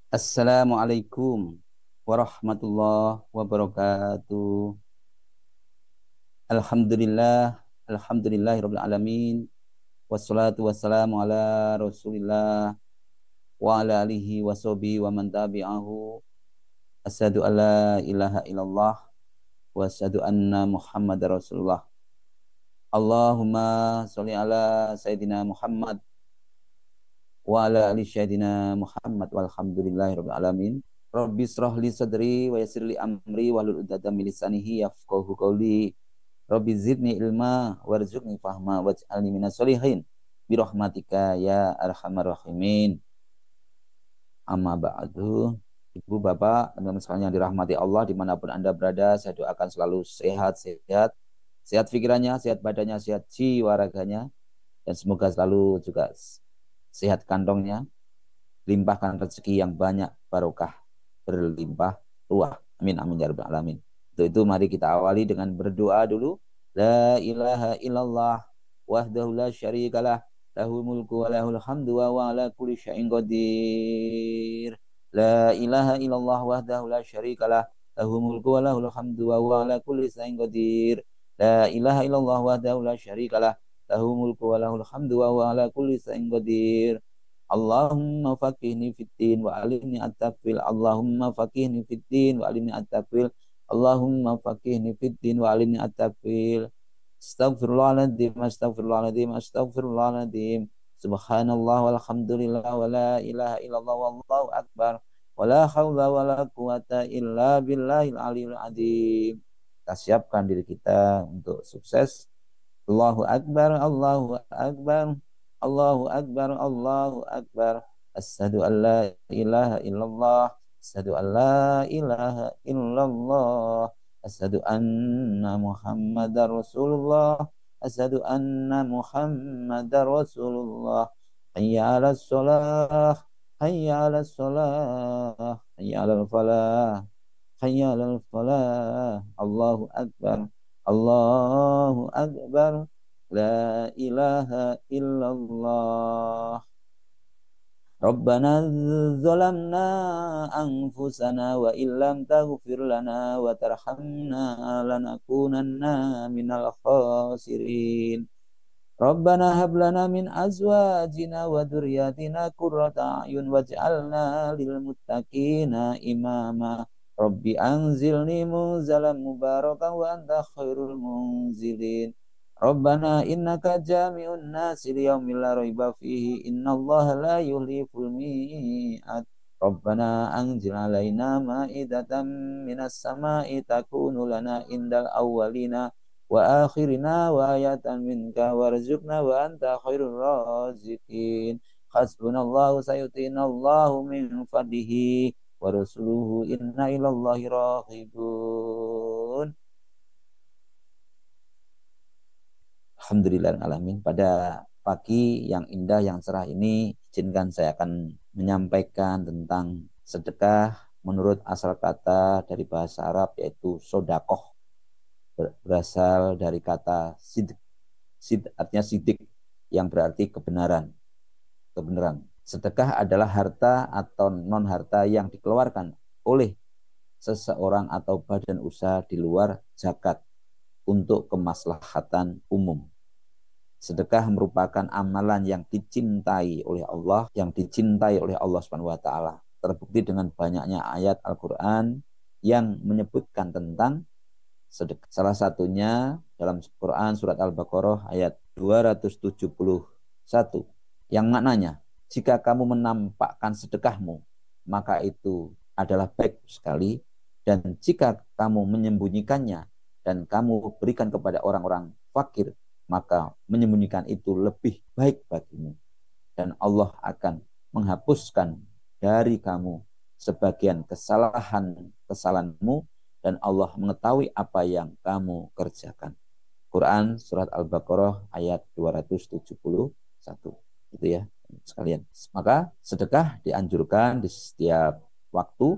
Assalamualaikum warahmatullahi wabarakatuh. Alhamdulillah, alhamdulillahirabbil alamin. Wassalatu wassalamu ala Rasulillah wa ala alihi washabihi wa man tabi'ahu. Asyhadu alla ilaha illallah wa asyhadu anna Muhammadar Rasulullah. Allahumma sholli ala sayidina Muhammad wa ala ali sayyidina Muhammad walhamdulillahirabbil alamin. Rabbi israh li sadri wa yassir li amri wahlul 'uqdatam min lisanihi yafqahu qawli. Rabbi zidni ilma warzuqni fahma waj'alni minas solihin bi rahmatika ya arhamar rahimin. Amma ba'du. Ibu bapak teman-teman sekalian yang dirahmati Allah dimanapun Anda berada, saya doakan selalu sehat-sehat, sehat pikirannya, sehat badannya, sehat jiwa raganya, dan semoga selalu juga sehat kantongnya, limpahkan rezeki yang banyak, barokah berlimpah ruah. Amin amin ya rabbal alamin. Untuk itu mari kita awali dengan berdoa dulu. La ilaha illallah wahdahu la syarikalah lahul mulku wa lahul hamdu wa huwa ala kulli syai'in qadir. La ilaha illallah wahdahu la syarikalah lahul mulku wa lahul hamdu wa huwa ala kulli syai'in qadir. La ilaha illallah wahdahu la syarikalah lahul mulku wa lahul hamdu wa huwa ala kulli syai'in qadir. Allahumma faqihni fiddin wa alimni at-tafwil. Allahumma faqihni fiddin wa alimni at-tafwil. Allahumma faqihni fiddin wa alimni at-tafwil. Astaghfirullahaladzim, astaghfirullahaladzim, astaghfirullahaladzim. Subhanallah walhamdulillah wa la ilaha illallah wallahu akbar. Wa la hawla wa la quwata illa billahil aliyil azim. Kita siapkan diri kita untuk sukses. Allahu akbar, Allahu akbar. Allahu akbar, Allahu akbar. Asyhadu an la ilaha illallah, asyhadu an la ilaha illallah, asyhadu anna Muhammadar Rasulullah, asyhadu anna Muhammadar Rasulullah. Hayya 'alas shalah, hayya 'alas shalah, hayya 'alal falah, hayya 'alal falah. Allahu akbar, Allahu akbar. La ilaha illallah. Rabbana zalamna anfusana wa illam taghfir lana wa tarhamna lanakunanna minal khasirin. Rabbana hab lana min azwajina wa dzurriyyatina qurrata a'yun waj'alna lil muttaqina imama. Rabbi anzilni munzalan mubarakan wa anta khairul munzilin. Rabbana innaka jami'un nasi liyaumin la raiba fihi innallaha la yukhliful mi'ad. Rabbana anzil alaina ma'idatan minas sama'i takunu lana indal awwalina wa akhirina wa ayatan minka warzuqna wa anta khairur raziqin. Hasbunallahu sayutinallahu min fadlihi wa rasuluhu inna ilallahi raghibun. Alhamdulillahirrahmanirrahim. Pada pagi yang indah, yang cerah ini, izinkan saya akan menyampaikan tentang sedekah menurut asal kata dari bahasa Arab, yaitu sodakoh. Berasal dari kata sidik. Artinya sidik, yang berarti kebenaran. Sedekah adalah harta atau non-harta yang dikeluarkan oleh seseorang atau badan usaha di luar zakat untuk kemaslahatan umum. Sedekah merupakan amalan yang dicintai oleh Allah, Subhanahu wa taala. Terbukti dengan banyaknya ayat Al-Qur'an yang menyebutkan tentang sedekah. Salah satunya dalam Quran surat Al-Baqarah ayat 271 yang maknanya, jika kamu menampakkan sedekahmu, maka itu adalah baik sekali, dan jika kamu menyembunyikannya dan kamu berikan kepada orang-orang fakir, maka menyembunyikan itu lebih baik bagimu. Dan Allah akan menghapuskan dari kamu sebagian kesalahanmu, dan Allah mengetahui apa yang kamu kerjakan. Quran surat Al-Baqarah ayat 271. Itu ya sekalian. Maka sedekah dianjurkan di setiap waktu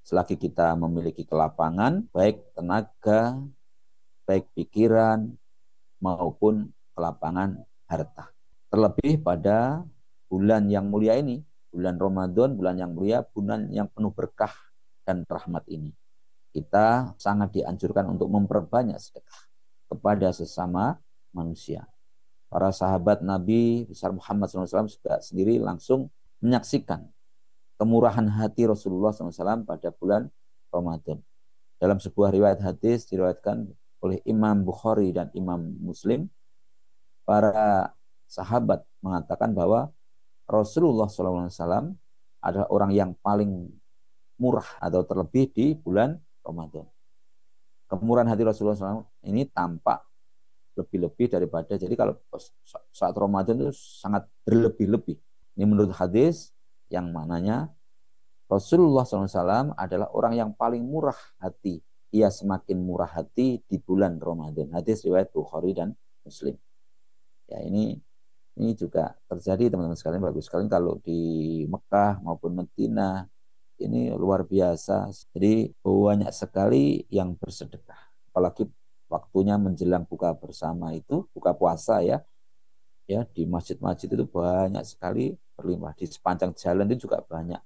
selagi kita memiliki kelapangan, baik tenaga, baik pikiran, maupun kelapangan harta. Terlebih pada bulan yang mulia ini, bulan Ramadan, bulan yang mulia, bulan yang penuh berkah dan rahmat ini. Kita sangat dianjurkan untuk memperbanyak sedekah kepada sesama manusia. Para sahabat Nabi besar Muhammad SAW juga sendiri langsung menyaksikan kemurahan hati Rasulullah SAW pada bulan Ramadan. Dalam sebuah riwayat hadis diriwayatkan oleh Imam Bukhari dan Imam Muslim, para sahabat mengatakan bahwa Rasulullah SAW adalah orang yang paling murah atau terlebih di bulan Ramadan. Kemurahan hati Rasulullah SAW ini tampak lebih-lebih daripada, jadi kalau saat Ramadan itu sangat berlebih-lebih. Ini menurut hadis yang mananya Rasulullah SAW adalah orang yang paling murah hati. Ia semakin murah hati di bulan Ramadan. Hadis riwayat Bukhari dan Muslim. Ya, ini juga terjadi teman-teman sekalian, bagus sekali kalau di Mekah maupun Madinah, ini luar biasa. Jadi banyak sekali yang bersedekah, apalagi waktunya menjelang buka bersama itu, buka puasa ya di masjid-masjid itu banyak sekali berlimpah, di sepanjang jalan itu juga banyak.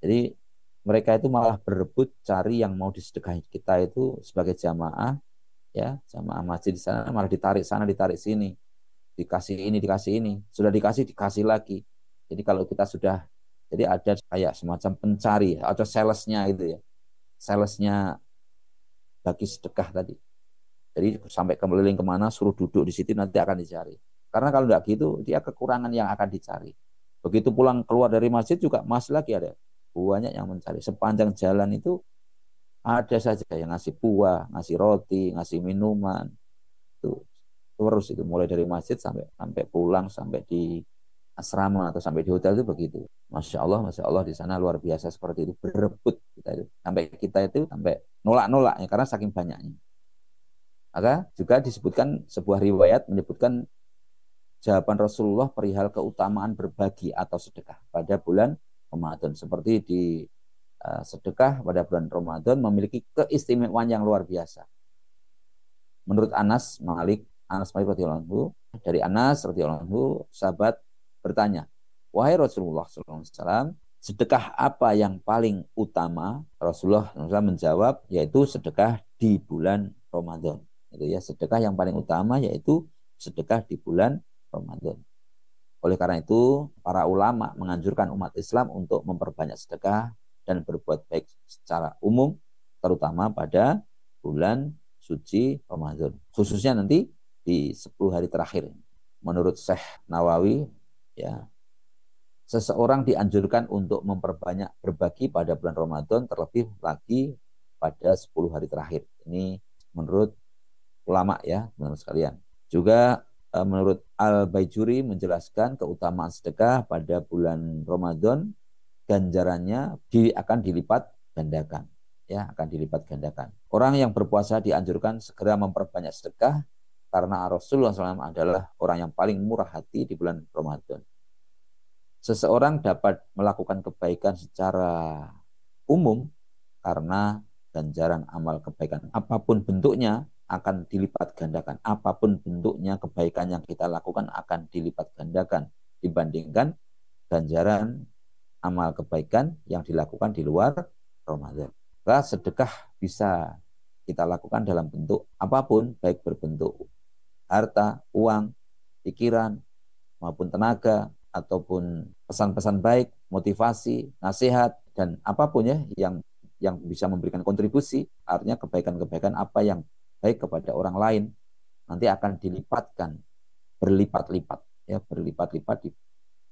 Jadi mereka itu malah berebut cari yang mau disedekahi kita itu sebagai jamaah, ya jamaah masjid di sana, malah ditarik sana ditarik sini, dikasih ini, sudah dikasih lagi. Jadi kalau kita sudah, jadi ada kayak semacam pencari atau salesnya itu ya, salesnya bagi sedekah tadi. Jadi sampai keliling kemana suruh duduk di situ, nanti akan dicari. Karena kalau tidak gitu dia kekurangan yang akan dicari. Begitu pulang keluar dari masjid juga masih lagi ada banyak yang mencari. Sepanjang jalan itu ada saja yang ngasih buah, ngasih roti, ngasih minuman. Itu terus itu mulai dari masjid sampai pulang, sampai di asrama atau sampai di hotel itu begitu. Masya Allah di sana luar biasa seperti itu, berebut kita itu. Sampai kita itu sampai nolak-nolaknya karena saking banyaknya. Maka juga disebutkan sebuah riwayat menyebutkan jawaban Rasulullah perihal keutamaan berbagi atau sedekah pada bulan Ramadan. Seperti di sedekah pada bulan Ramadan memiliki keistimewaan yang luar biasa. Menurut Anas Malik radhiyallahu anhu, dari Anas radhiyallahu anhu, sahabat bertanya, wahai Rasulullah SAW, sedekah apa yang paling utama? Rasulullah SAW menjawab, yaitu sedekah di bulan Ramadan. Itu ya, sedekah yang paling utama yaitu sedekah di bulan Ramadan. Oleh karena itu, para ulama menganjurkan umat Islam untuk memperbanyak sedekah dan berbuat baik secara umum, terutama pada bulan suci Ramadan. Khususnya nanti di 10 hari terakhir. Menurut Syekh Nawawi, ya, seseorang dianjurkan untuk memperbanyak berbagi pada bulan Ramadan, terlebih lagi pada 10 hari terakhir. Ini menurut ulama ya, teman-teman sekalian. Juga menurut Al-Baijuri menjelaskan keutamaan sedekah pada bulan Ramadan, ganjarannya akan dilipat gandakan. Ya, akan dilipat gandakan. Orang yang berpuasa dianjurkan segera memperbanyak sedekah karena Rasulullah SAW adalah orang yang paling murah hati di bulan Ramadan. Seseorang dapat melakukan kebaikan secara umum karena ganjaran amal kebaikan apapun bentuknya akan dilipat gandakan. Apapun bentuknya kebaikan yang kita lakukan akan dilipat gandakan dibandingkan ganjaran amal kebaikan yang dilakukan di luar Ramadan. Maka sedekah bisa kita lakukan dalam bentuk apapun, baik berbentuk harta, uang, pikiran, maupun tenaga, ataupun pesan-pesan baik, motivasi, nasihat, dan apapun ya yang bisa memberikan kontribusi. Artinya kebaikan-kebaikan apa yang baik kepada orang lain nanti akan dilipatkan berlipat-lipat ya, berlipat-lipat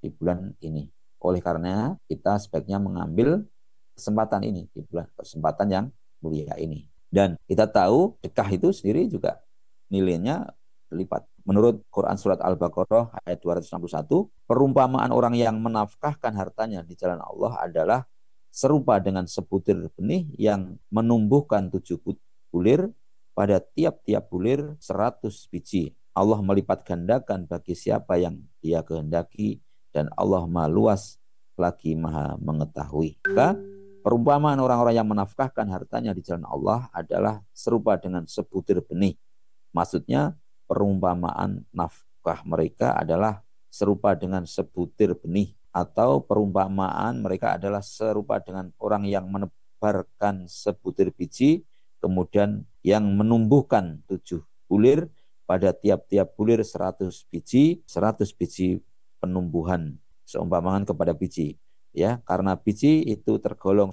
di bulan ini. Oleh karena kita sebaiknya mengambil kesempatan ini di bulan, kesempatan yang mulia ini. Dan kita tahu sedekah itu sendiri juga nilainya berlipat. Menurut Quran surat Al-Baqarah ayat 261, perumpamaan orang yang menafkahkan hartanya di jalan Allah adalah serupa dengan sebutir benih yang menumbuhkan 7 bulir, pada tiap-tiap bulir 100 biji. Allah melipat gandakan bagi siapa yang Dia kehendaki, dan Allah Maha Luas lagi Maha mengetahui. Maka perumpamaan orang-orang yang menafkahkan hartanya di jalan Allah adalah serupa dengan sebutir benih. Maksudnya perumpamaan nafkah mereka adalah serupa dengan sebutir benih Atau perumpamaan mereka adalah serupa dengan orang yang menebarkan sebutir biji, kemudian yang menumbuhkan 7 bulir, pada tiap-tiap bulir 100 biji penumbuhan, seumpamakan kepada biji. Ya, karena biji itu tergolong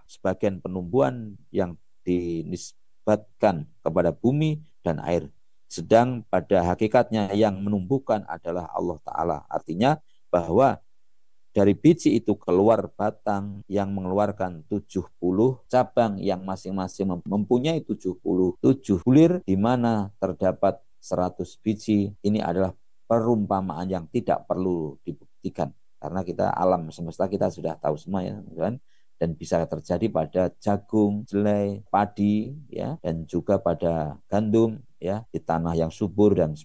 sebagian penumbuhan yang dinisbatkan kepada bumi dan air. Sedang pada hakikatnya yang menumbuhkan adalah Allah Ta'ala. Artinya bahwa dari biji itu keluar batang yang mengeluarkan 70 cabang yang masing-masing mempunyai 77 bulir, di mana terdapat 100 biji. Ini adalah perumpamaan yang tidak perlu dibuktikan. Karena kita alam semesta kita sudah tahu semua ya, kan? Dan bisa terjadi pada jagung, jelai, padi, ya, dan juga pada gandum, ya, di tanah yang subur dan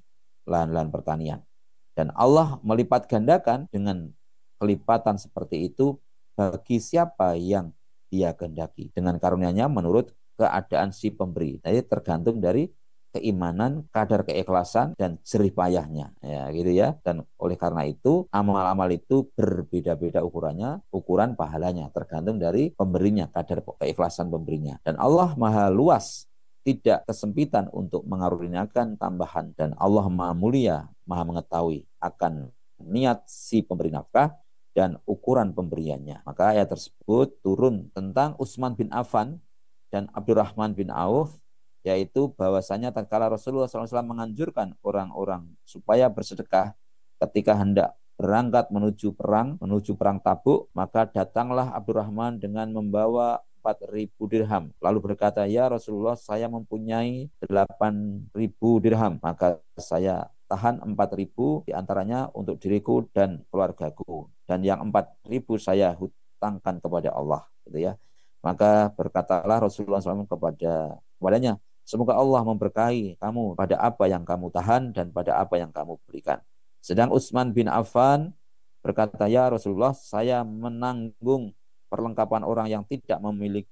lahan-lahan pertanian. Dan Allah melipat gandakan dengan kelipatan seperti itu bagi siapa yang dia kehendaki dengan karunia-Nya menurut keadaan si pemberi. Jadi tergantung dari keimanan, kadar keikhlasan dan jerih payahnya, ya gitu ya. Dan oleh karena itu amal-amal itu berbeda-beda ukurannya, ukuran pahalanya tergantung dari pemberinya, kadar keikhlasan pemberinya. Dan Allah Maha luas, tidak kesempitan untuk mengaruniakan tambahan, dan Allah Maha mulia, Maha mengetahui akan niat si pemberi nafkah dan ukuran pemberiannya. Maka ayat tersebut turun tentang Utsman bin Affan dan Abdurrahman bin Auf, yaitu bahwasanya tatkala Rasulullah SAW menganjurkan orang-orang supaya bersedekah ketika hendak berangkat menuju perang Tabuk, maka datanglah Abdurrahman dengan membawa 4.000 dirham. Lalu berkata, ya Rasulullah, saya mempunyai 8.000 dirham, maka saya tahan 4.000 diantaranya untuk diriku dan keluargaku, dan yang 4.000 saya hutangkan kepada Allah, gitu ya. Maka berkatalah Rasulullah SAW kepadanya, semoga Allah memberkahi kamu pada apa yang kamu tahan dan pada apa yang kamu berikan. Sedang Utsman bin Affan berkata, ya Rasulullah, saya menanggung perlengkapan orang yang tidak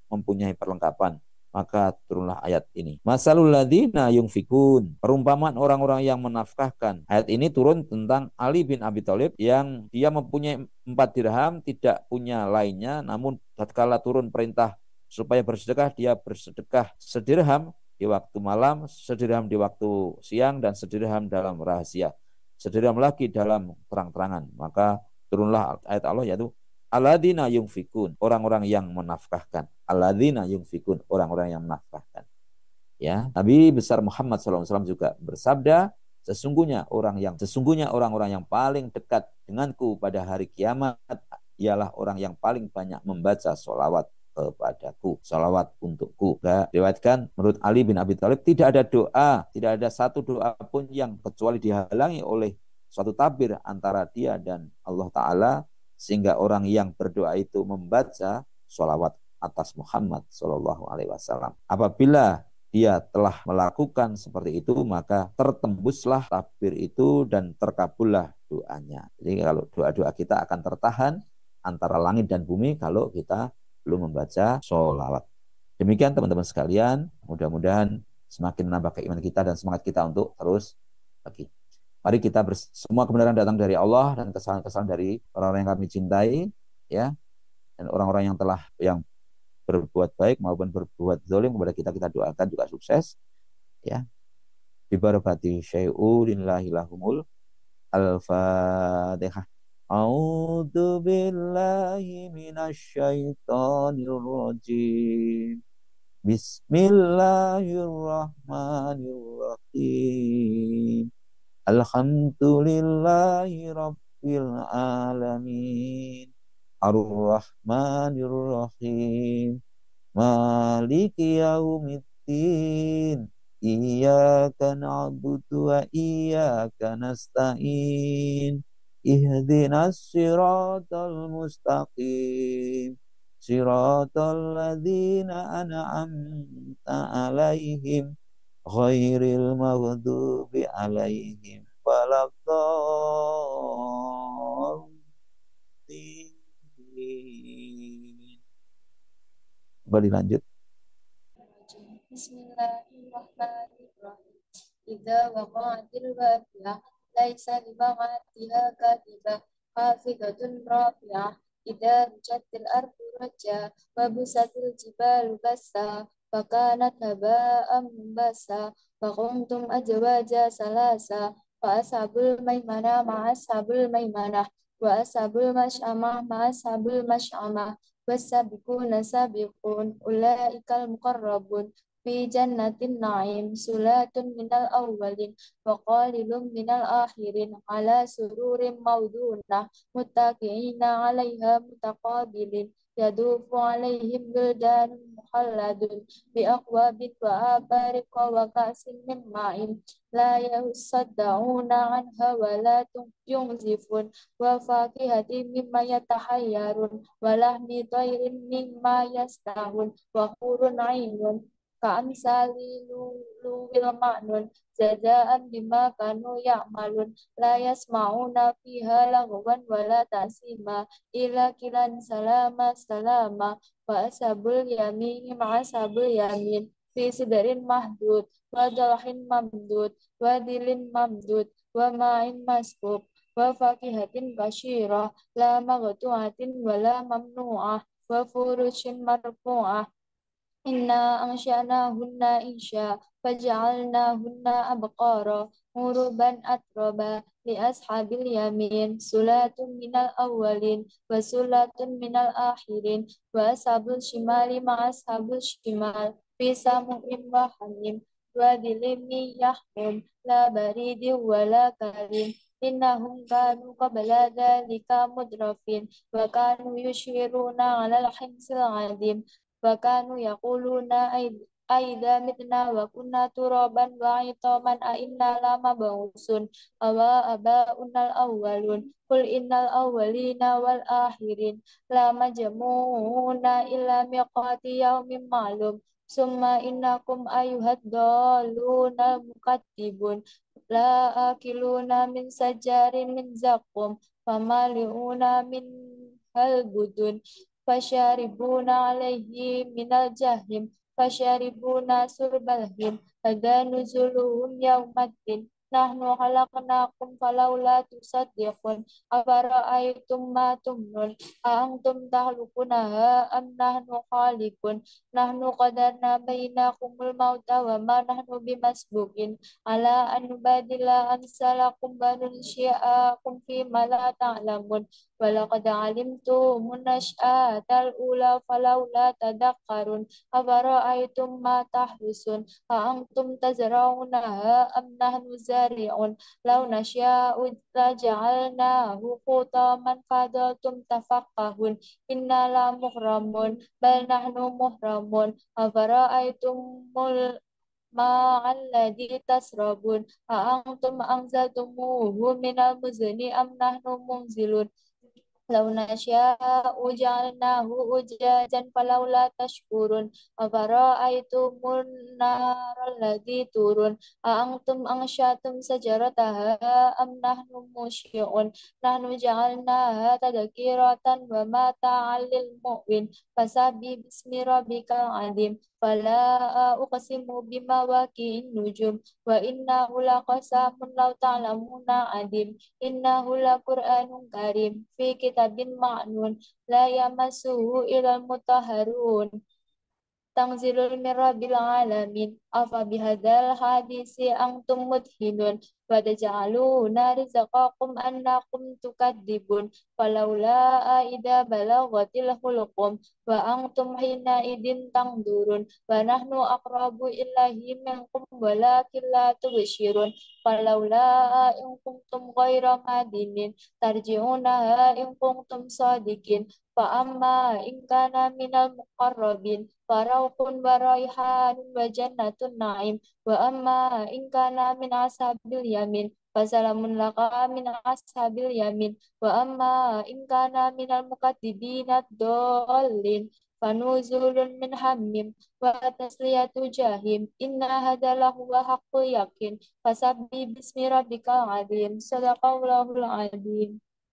mempunyai perlengkapan. Maka turunlah ayat ini. Masalul ladzina yunfikun, perumpamaan orang-orang yang menafkahkan. Ayat ini turun tentang Ali bin Abi Thalib yang dia mempunyai 4 dirham, tidak punya lainnya, namun tatkala turun perintah supaya bersedekah, dia bersedekah sedirham di waktu malam, sedirham di waktu siang, dan sedirham dalam rahasia, sedirham lagi dalam terang-terangan. Maka turunlah ayat Allah, yaitu alladzina yunfikun, orang-orang yang menafkahkan. Alladzina yunfikun, orang-orang yang menafkahkan. Ya, Nabi besar Muhammad SAW juga bersabda, sesungguhnya orang-orang yang paling dekat denganku pada hari kiamat ialah orang yang paling banyak membaca sholawat kepadaku, sholawat untukku. Diriwayatkan menurut Ali bin Abi Thalib, tidak ada satu doa pun yang kecuali dihalangi oleh suatu tabir antara dia dan Allah Ta'ala, sehingga orang yang berdoa itu membaca sholawat atas Muhammad Shallallahu Alaihi Wasallam. Apabila dia telah melakukan seperti itu, maka tertembuslah tabir itu dan terkabullah doanya. Jadi kalau doa-doa kita akan tertahan antara langit dan bumi kalau kita belum membaca sholawat. Demikian teman-teman sekalian, mudah-mudahan semakin menambah keimanan kita dan semangat kita untuk terus lagi. Mari kita semua kebenaran datang dari Allah dan kesalahan-kesalahan dari orang-orang yang kami cintai, ya, dan orang-orang yang berbuat baik maupun berbuat zalim kepada kita doakan juga sukses, ya. Bibarakati syai'un lahumul al-fatihah. A'udzu billahi minasyaitonir rajim. Bismillahirrahmanirrahim. Alhamdulillahi rabbil alamin. Ar-Rahmanir-Rahim. Maliki yaumiddin. Iyyaka na'budu wa iyyaka nasta'in. Ihdinas siratal mustaqim. Siratal ladzina an'amta 'alaihim ghairil maghdubi 'alaihim waladdallin. Kembali lanjut. Bismillahirrahmanirrahim. Idza waqa'atil waqi'ah laisa li waqa'atiha kadhibah خافضة رافعة إذا رجت الأرض رجا وبست الجبال بسا فكانت هباء منبثا فكنتم أزواجا ثلاثا فأصحاب الميمنة مع أصحاب الميمنة وأصحاب المشأمة مع أصحاب المشأمة والسابقون السابقون أولئك المقربون في جنة النعيم سلات من الأولين وقليل من الآخرين على سرور موضونة متكئين عليها متقابلين يدوف عليهم بلدان مخلدون بأكواب وآبارك وكأس من معين لا يصدعون عنها ولا ينزفون وفاكهة مما يتحيرون ولحم طير مما يشتهون وحور عين كأمثال لؤلؤ المكنون جزاء بما كانوا يعملون لا يسمعون فيها لغوا ولا تأثيما إلا قيلا سلاما سلاما وأصحاب اليمين مع أصحاب اليمين في سدر مهدود وطلح ممدود وظل ممدود وماء مسكوب وفاكهة كثيرة لا مقطوعة ولا ممنوعة وفرش مرفوعة إنا أنشأناهن إنشاء فجعلناهن أبقارا عربا أتربا لأصحاب اليمين سلة من الأولين وسلة من الآخرين وأصحاب الشمال مع أصحاب الشمال في سموم وحميم وظل من يحموم لا بريد ولا كريم إنهم كانوا قبل ذلك مترفين وكانوا يشيرون على الحنس العظيم وكانوا يقولون أئذا متنا وكنا ترابا وعظاما أئنا لمبعوثون أو آباؤنا الأولون قل إن الأولين والآخرين لمجموعون إلى ميقات يوم معلوم ثم إنكم أيها الضالون المكذبون لا آكلون من شجر من زقوم فمالئون منها البطون فشاربون عليه من الجحيم فشاربون شرب الهيم هذا نزلهم يوم الدين نحن خلقناكم فلولا تصدقون أفرأيتم ما تمنون أأنتم تخلقونها أم نحن خالقون نحن قدرنا بينكم الموت وما نحن بمسبوقين على أن نبادل أمثالكم وننشئكم فيما لا تعلمون ولقد علمتم النشأة الأولى فلولا تذكرون أفرأيتم ما تحرثون أأنتم تزرعونها أم نحن الزارعون لو نشاء لجعلناه حطاما فظلتم تفكهون إنا لمغرمون بل نحن محرمون أفرأيتم الماء الذي تشربون أأنتم أنزلتموه من المزن أم نحن منزلون لو نشاء جعلناه أجاجا فلولا تشكرون أفرأيتم النار التي تورون أأنتم أنشأتم شجرتها أم نحن المنشئون نحن جعلناها تذكرة ومتاعا للمؤمن فسبح باسم ربك العظيم فلا أقسم بمواقع النجوم وإنه لقسم لو تعلمون عظيم إنه لقرآن كريم في كتاب معنون لا يمسه إلا المطهرون تنزيل من رب العالمين أفبهذا الحديث أنتم مدهنون وتجعلون رزقكم أنكم تكذبون فلولا إذا بلغت الحلقوم وأنتم حينئذ تنظرون ونحن أقرب إليه منكم ولكن لا تبشرون فلولا إن كنتم غير مدينين ترجعونها إن كنتم صادقين فأما إن كان من المقربين فروح وريحان وجنة النعيم وأما إن كان من أصحاب اليمين فسلام لك من أصحاب اليمين وأما إن كان من المكذبين الضالين فنزول من حميم وتسلية جحيم إن هذا لهو حق اليقين فسبح باسم ربك العظيم صدق الله العظيم